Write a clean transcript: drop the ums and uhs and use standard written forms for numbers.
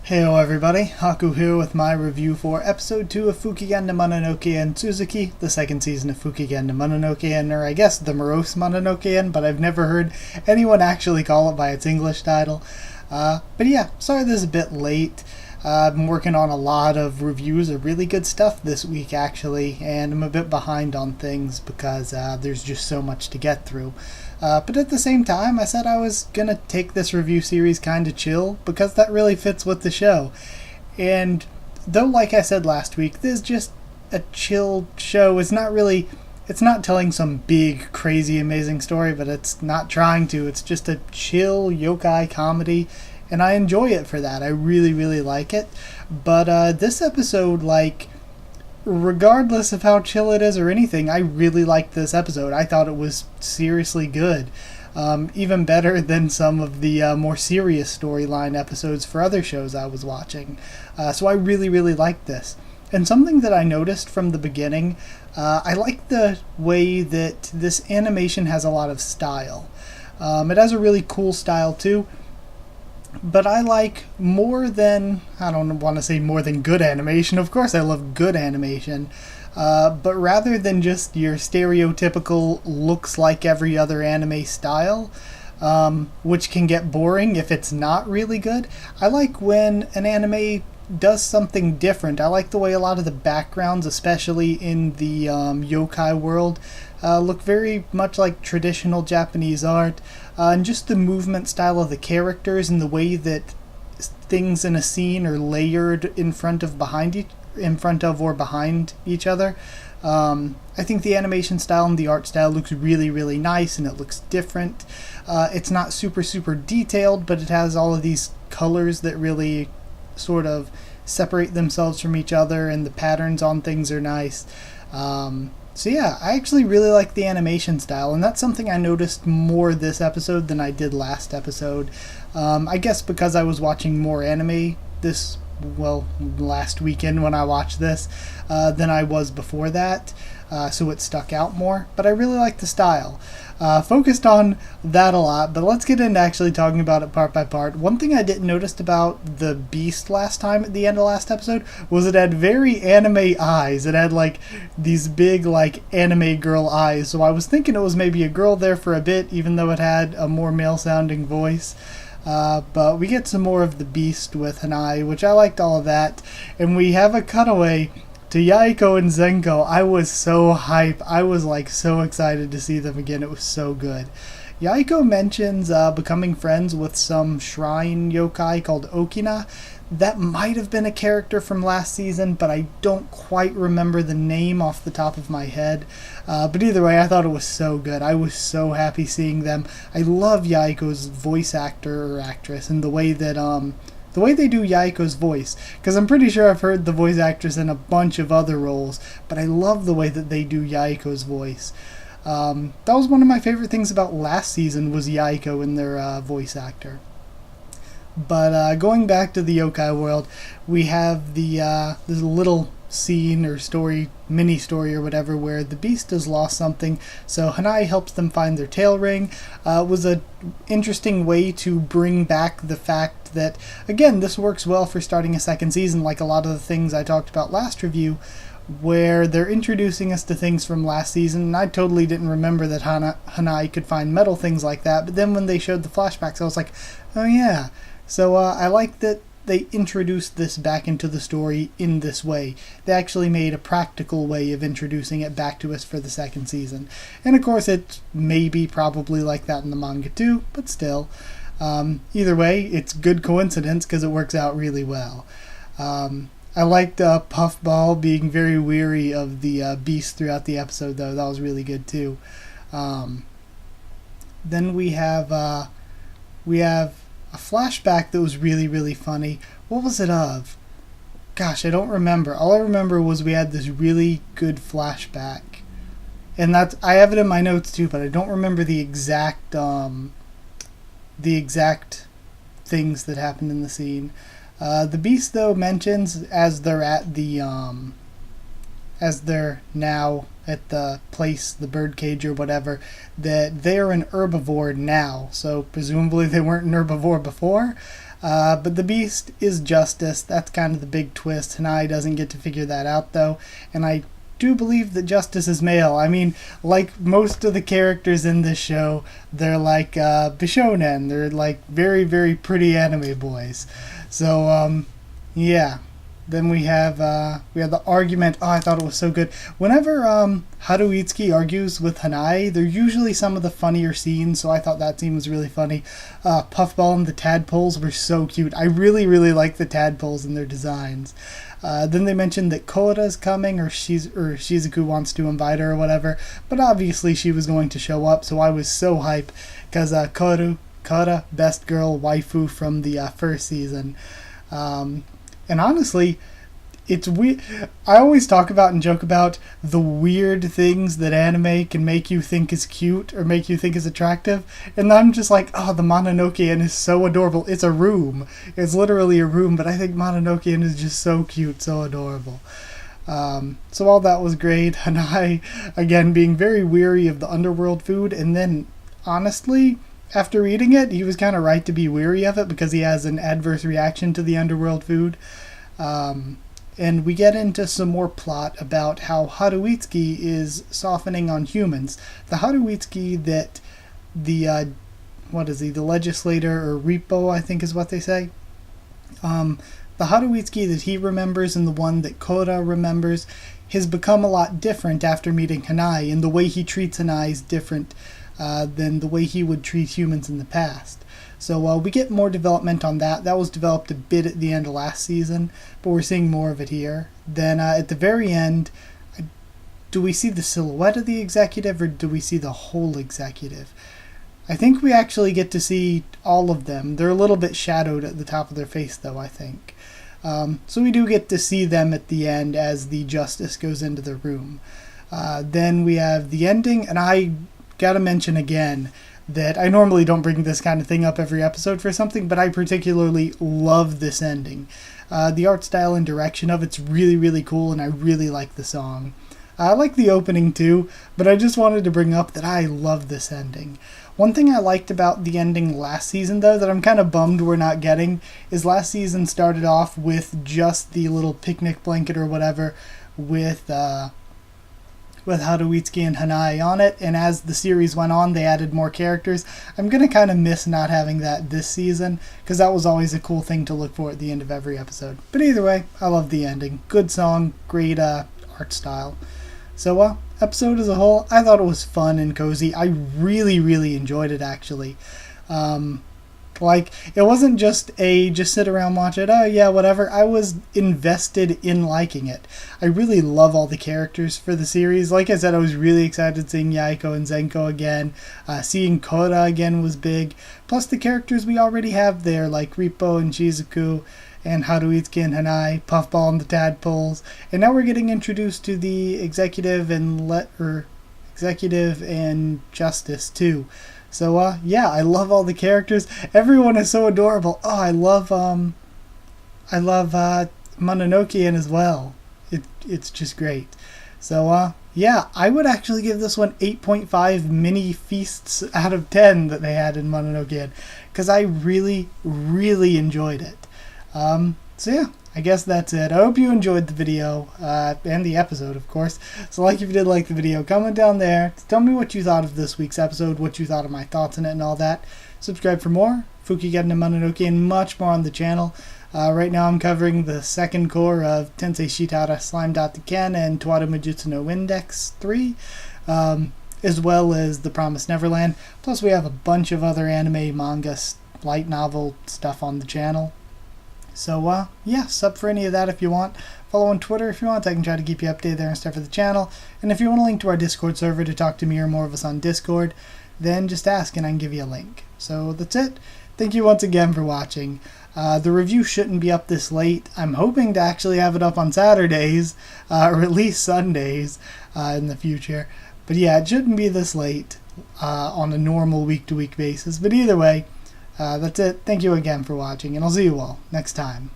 Heyo everybody, Haku here with my review for episode 2 of Fukigen Mononokean Tsuzuki, the second season of Fukigen Mononokean, or I guess the Morose Mononokean, but I've never heard anyone actually call it by its English title. But yeah, sorry this is a bit late. I've been working on a lot of reviews of really good stuff this week actually, and I'm a bit behind on things because there's just so much to get through. But at the same time, I said I was going to take this review series kind of chill because that really fits with the show. And though, like I said last week, this is just a chill show. It's not telling some big, crazy, amazing story, but it's not trying to. It's just a chill yokai comedy, and I enjoy it for that. I really, really like it. But this episode, regardless of how chill it is or anything, I really liked this episode. I thought it was seriously good. Even better than some of the more serious storyline episodes for other shows I was watching. So I really, really liked this. And something that I noticed from the beginning, I like the way that this animation has a lot of style. It has a really cool style too. But I like more than, I don't want to say more than good animation. Of course I love good animation. But rather than just your stereotypical looks like every other anime style, which can get boring if it's not really good, I like when an anime does something different. I like the way a lot of the backgrounds, especially in the yokai world, look very much like traditional Japanese art. And just the movement style of the characters and the way that things in a scene are layered in front of or behind each other. I think the animation style and the art style looks really, really nice, and it looks different. It's not super, super detailed, but it has all of these colors that really sort of separate themselves from each other, and the patterns on things are nice. So yeah, I actually really like the animation style, and that's something I noticed more this episode than I did last episode. I guess because I was watching more anime last weekend when I watched this, than I was before that, so it stuck out more. But I really like the style. Focused on that a lot, but let's get into actually talking about it part by part. One thing I didn't notice about the Beast last time at the end of last episode was it had very anime eyes. It had these big anime girl eyes, so I was thinking it was maybe a girl there for a bit, even though it had a more male sounding voice. But we get some more of the Beast with Hanai, which I liked all of that, and we have a cutaway to Yaiko and Zenko. I was so hype. I was so excited to see them again. It was so good. Yaiko mentions becoming friends with some shrine yokai called Okina. That might have been a character from last season, but I don't quite remember the name off the top of my head. But either way, I thought it was so good. I was so happy seeing them. I love Yaiko's voice actor or actress, and the way they do Yaiko's voice, because I'm pretty sure I've heard the voice actress in a bunch of other roles, but I love the way that they do Yaiko's voice. That was one of my favorite things about last season, was Yaiko and their voice actor. But going back to the yokai world, we have this little scene or mini story or whatever, where the Beast has lost something, so Hanai helps them find their tail ring. Was an interesting way to bring back the fact that, again, this works well for starting a second season, like a lot of the things I talked about last review, where they're introducing us to things from last season, and I totally didn't remember that Hanai could find metal things like that, but then when they showed the flashbacks, I was like, oh yeah. So I like that they introduced this back into the story in this way. They actually made a practical way of introducing it back to us for the second season. And of course it's probably like that in the manga too, but still. Either way, it's good coincidence because it works out really well. I liked Puffball being very weary of the Beast throughout the episode, though. That was really good too. Then we have a flashback that was really, really funny. What was it of? Gosh, I don't remember. All I remember was we had this really good flashback. And I have it in my notes too, but I don't remember the exact things that happened in the scene. The Beast, though, mentions as they're now at the place, the birdcage or whatever, that they're an herbivore now. So presumably they weren't an herbivore before. But the Beast is Justice. That's kind of the big twist. Hanai doesn't get to figure that out, though. And I do believe that Justice is male. I mean, like most of the characters in this show, they're like Bishonen. They're like very, very pretty anime boys. So, yeah. Then we have the argument. Oh, I thought it was so good. Whenever Haruitsuki argues with Hanai, they're usually some of the funnier scenes, so I thought that scene was really funny. Puffball and the tadpoles were so cute. I really, really like the tadpoles and their designs. Then they mentioned that Koda's coming, or Shizuku wants to invite her or whatever, but obviously she was going to show up, so I was so hype, because Koda, best girl waifu from the first season. And honestly, it's weird. I always talk about and joke about the weird things that anime can make you think is cute or make you think is attractive. And I'm just like, oh, the Mononokean is so adorable. It's a room. It's literally a room, but I think Mononokean is just so cute, so adorable. So all that was great. Hanai, again, being very weary of the underworld food. And then, honestly, after eating it, he was kind of right to be weary of it because he has an adverse reaction to the underworld food. And we get into some more plot about how Haruitsuki is softening on humans. The Haruitsuki that the legislator, or Repo, I think is what they say. The Haruitsuki that he remembers and the one that Koda remembers has become a lot different after meeting Hanai, and the way he treats Hanai is different than the way he would treat humans in the past. So we get more development on that. That was developed a bit at the end of last season, but we're seeing more of it here. Then at the very end, do we see the silhouette of the executive or do we see the whole executive? I think we actually get to see all of them. They're a little bit shadowed at the top of their face, though, I think. So we do get to see them at the end as the Justice goes into the room. Then we have the ending, and I gotta mention again that I normally don't bring this kind of thing up every episode for something, but I particularly love this ending. The art style and direction of it's really, really cool, and I really like the song. I like the opening too, but I just wanted to bring up that I love this ending. One thing I liked about the ending last season, though, that I'm kind of bummed we're not getting, is last season started off with just the little picnic blanket or whatever with Haruitsuki and Hanai on it, and as the series went on, they added more characters. I'm going to kind of miss not having that this season, because that was always a cool thing to look for at the end of every episode. But either way, I love the ending. Good song, great art style. So, episode as a whole, I thought it was fun and cozy. I really, really enjoyed it, actually. It wasn't just sit around watch it, oh yeah, whatever. I was invested in liking it. I really love all the characters for the series. Like I said, I was really excited seeing Yaiko and Zenko again. Seeing Koda again was big. Plus the characters we already have there, like Repo and Shizuku, and Haruitsuki and Hanai, Puffball and the Tadpoles. And now we're getting introduced to the Executive and Justice too. So, yeah, I love all the characters. Everyone is so adorable. Oh, I love Mononokean as well. It's just great. So, yeah, I would actually give this one 8.5 mini feasts out of 10 that they had in Mononokean, because I really, really enjoyed it. So, yeah, I guess that's it. I hope you enjoyed the video, and the episode, of course. So like if you did like the video, comment down there. Tell me what you thought of this week's episode, what you thought of my thoughts on it and all that. Subscribe for more. Fukigen and Mononoke and much more on the channel. Right now I'm covering the second core of Tensei Shitara Slime Ken and Towaru Majutsu no Index 3, as well as The Promised Neverland. Plus we have a bunch of other anime, manga, light novel stuff on the channel. So, yeah, sub for any of that if you want. Follow on Twitter if you want. I can try to keep you updated there and stuff for the channel. And if you want a link to our Discord server to talk to me or more of us on Discord, then just ask and I can give you a link. So that's it. Thank you once again for watching. The review shouldn't be up this late. I'm hoping to actually have it up on Saturdays, or at least Sundays in the future. But yeah, it shouldn't be this late on a normal week-to-week basis. But either way, that's it. Thank you again for watching, and I'll see you all next time.